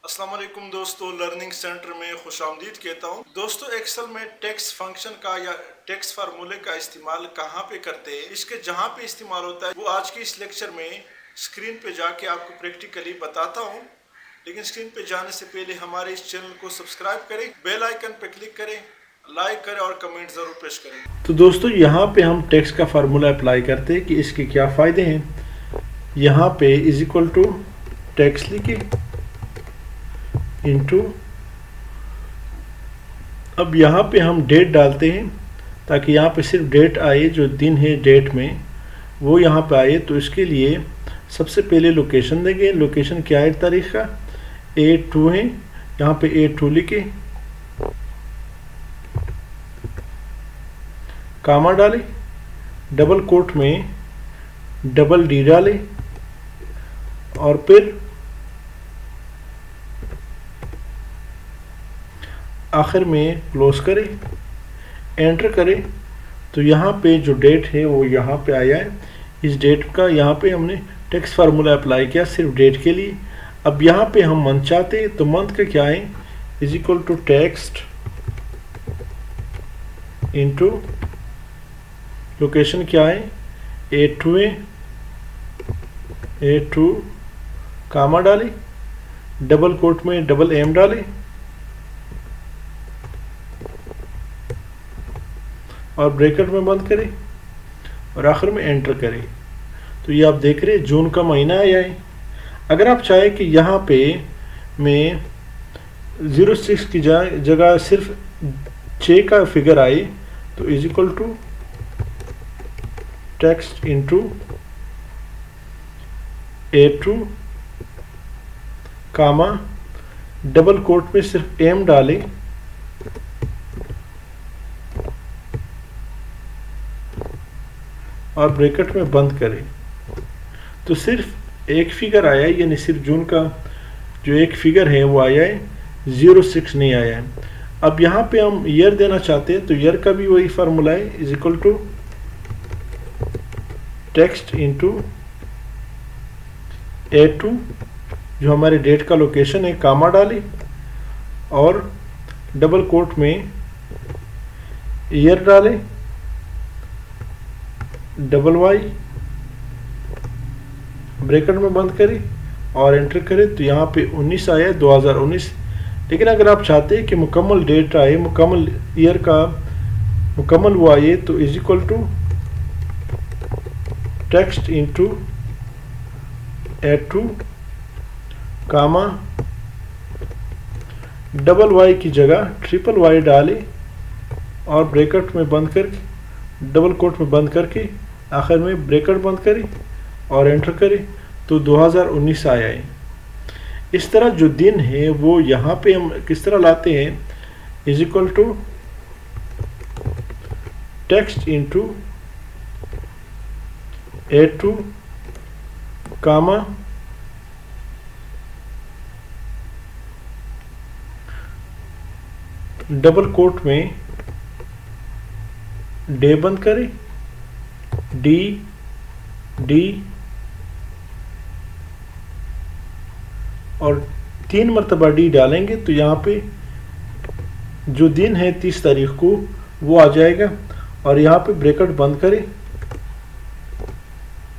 अस्सलाम वालेकुम दोस्तों, लर्निंग सेंटर में खुश आमदीद कहता हूँ। दोस्तों, एक्सेल में टेक्स्ट फंक्शन का या टेक्स्ट फार्मूले का इस्तेमाल कहाँ पे करते हैं, इसके जहाँ पे इस्तेमाल होता है वो आज के इस लेक्चर में स्क्रीन पे जाके आपको प्रैक्टिकली बताता हूँ। लेकिन स्क्रीन पे जाने से पहले हमारे इस चैनल को सब्सक्राइब करें, बेल आइकन पे क्लिक करें, लाइक करें और कमेंट ज़रूर पेश करें। तो दोस्तों, यहाँ पे हम टेक्स्ट का फार्मूला अप्लाई करते हैं कि इसके क्या फ़ायदे हैं। यहाँ पे इज इक्वल टू टेक्स्ट लिखे इंटू, अब यहाँ पे हम डेट डालते हैं ताकि यहाँ पे सिर्फ डेट आए, जो दिन है डेट में वो यहाँ पे आए। तो इसके लिए सबसे पहले लोकेशन देंगे। लोकेशन क्या है तारीख का, A2 है, यहाँ पे A2 लिखे, कामा डाले, डबल कोट में डबल D डाले और फिर आखिर में क्लोज करें, एंटर करें। तो यहाँ पे जो डेट है वो यहाँ पे आया है। इस डेट का यहाँ पे हमने टेक्स्ट फार्मूला अप्लाई किया सिर्फ डेट के लिए। अब यहाँ पे हम मंथ चाहते हैं, तो मंथ का क्या है, is equal to text into location क्या है, A2 है, A2 कामा डाले, डबल कोट में डबल M डाले और ब्रैकेट में बंद करें और आखिर में एंटर करें। तो ये आप देख रहे हैं जून का महीना आया है। अगर आप चाहें कि यहाँ पे मैं 06 की जगह सिर्फ 6 का फिगर आए, तो is equal to text into A2 comma double quote में सिर्फ M डाले और ब्रैकेट में बंद करें। तो सिर्फ एक फिगर आया है, यानी सिर्फ जून का जो एक फिगर है वो आया है, 06 नहीं आया है। अब यहाँ पे हम ईयर देना चाहते हैं, तो ईयर का भी वही फार्मूला है, is equal to text into A2 जो हमारे डेट का लोकेशन है, कामा डाले और डबल कोट में ईयर डाले, डबल Y ब्रैकेट में बंद करें और एंटर करें। तो यहाँ पे 19 आया, 2019। लेकिन अगर आप चाहते हैं कि मुकम्मल डेट आए, मुकम्मल ईयर का मुकम्मल वो आए, तो is equal to text into A2 comma double Y की जगह ट्रिपल Y डाले और ब्रैकेट में बंद करके डबल कोट में बंद करके आखिर में ब्रैकेट बंद करें और एंटर करें। तो 2019 आया है। इस तरह जो दिन है वो यहाँ पे हम किस तरह लाते हैं, is equal to text into A2 comma double quote में डे बंद करें, डी और 3 मरतबा डी डालेंगे। तो यहाँ पे जो दिन है 30 तारीख को वो आ जाएगा और यहाँ पे ब्रैकेट बंद करें।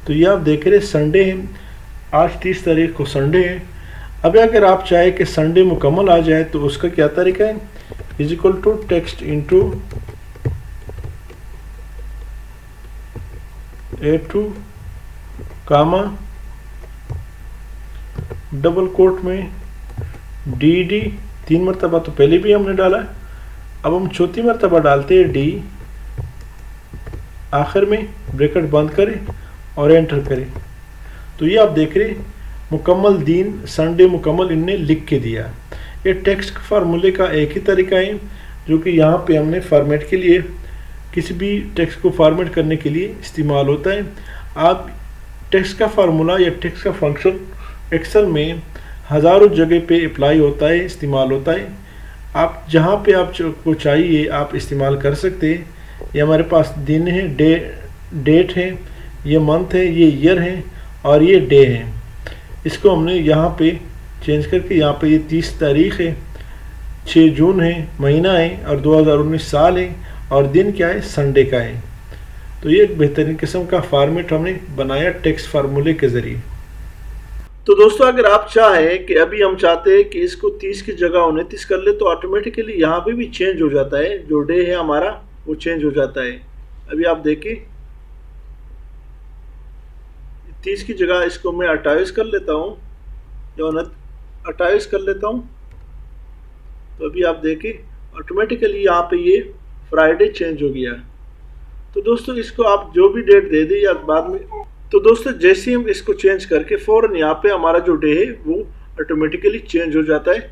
तो ये आप देख रहे संडे है, आज 30 तारीख को संडे है। अब अगर आप चाहे कि संडे मुकम्मल आ जाए, तो उसका क्या तरीका है, is equal to text into A2 comma double quote में डी 3 मरतबा तो पहले भी हमने डाला, अब हम चौथी मरतबा डालते हैं डी, आखिर में ब्रैकेट बंद करें और एंटर करें। तो ये आप देख रहे मुकम्मल दिन संडे मुकम्मल इनने लिख के दिया। ये टेक्स्ट फार्मूले का एक ही तरीका है जो कि यहाँ पे हमने फॉर्मेट के लिए, किसी भी टेक्स्ट को फॉर्मेट करने के लिए इस्तेमाल होता है। आप टेक्स्ट का फार्मूला या टेक्स्ट का फंक्शन एक्सेल में हज़ारों जगह पे अप्लाई होता है, इस्तेमाल होता है। आप जहाँ पे आपको चाहिए आप इस्तेमाल कर सकते हैं। ये हमारे पास दिन है, डेट है, ये मंथ है, ये ईयर है और ये डे है। इसको हमने यहाँ पे چینج کر کے یہاں پہ یہ 30 تاریخ ہے، 6 جون ہے، مہینہ ہے، اور 2019 سال ہے، اور دن کیا ہے؟ سنڈے کا ہے۔ تو یہ ایک بہترین قسم کا فارمیٹ ہم نے بنایا ٹیکسٹ فارمولے کے ذریعے۔ تو دوستو اگر آپ چاہیں کہ ابھی ہم چاہتے ہیں کہ اس کو 30 کی جگہ 29 کر لے، تو آٹومیٹیکلی یہاں پہ بھی چینج ہو جاتا ہے، جو ڈے ہے ہمارا وہ چینج ہو جاتا ہے۔ ابھی آپ دیکھیں 30 کی جگہ اس کو میں 28 کر لیتا ہوں، یا 28 کر لیتا ہوں، تو ابھی آپ دیکھیں آٹومیٹیکلی یہاں پہ یہ فرائیڈے چینج ہو گیا۔ تو دوستو اس کو آپ جو بھی ڈیٹ دے دیں یا بعد میں، تو دوستو جیسے ہم اس کو چینج کر کے فوراً یہاں پہ ہمارا جو ڈے ہے وہ آٹومیٹیکلی چینج ہو جاتا ہے۔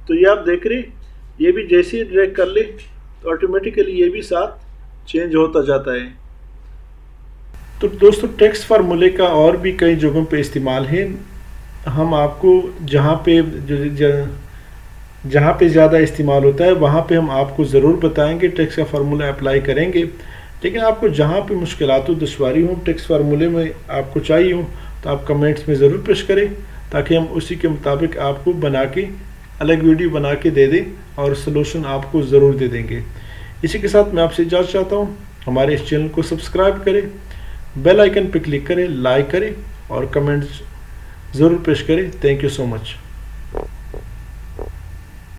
تو یہ آپ دیکھ رہے یہ بھی جیسے ہی ڈریگ کر لے تو آٹومیٹیکلی یہ بھی ساتھ چینج ہوتا جاتا ہے۔ تو دوستو ٹیکسٹ فارمولے کا اور بھی کئی جگہوں پہ استعمال ہے، ہم آپ کو جہاں پہ زیادہ استعمال ہوتا ہے وہاں پہ ہم آپ کو ضرور بتائیں گے، ٹیکسٹ کا فارمولہ اپلائی کریں گے۔ لیکن آپ کو جہاں پہ مشکلات و دشواری ہوں ٹیکسٹ فارمولے میں آپ کو چاہیے ہوں تو آپ کمنٹس میں ضرور پیش کریں، تاکہ ہم اسی کے مطابق آپ کو بنا کے الگ ویڈیو بنا کے دے دیں اور سلوشن آپ کو ضرور دے دیں گے۔ اسی کے ساتھ میں آپ سے اجازت چاہتا ہوں، ہمارے اس چینل کو سبسکرائب کریں، بیل آئیکن پہ کلک کریں، لائک کریں اور کمنٹس ضرور پیش کریں۔ Thank you so much.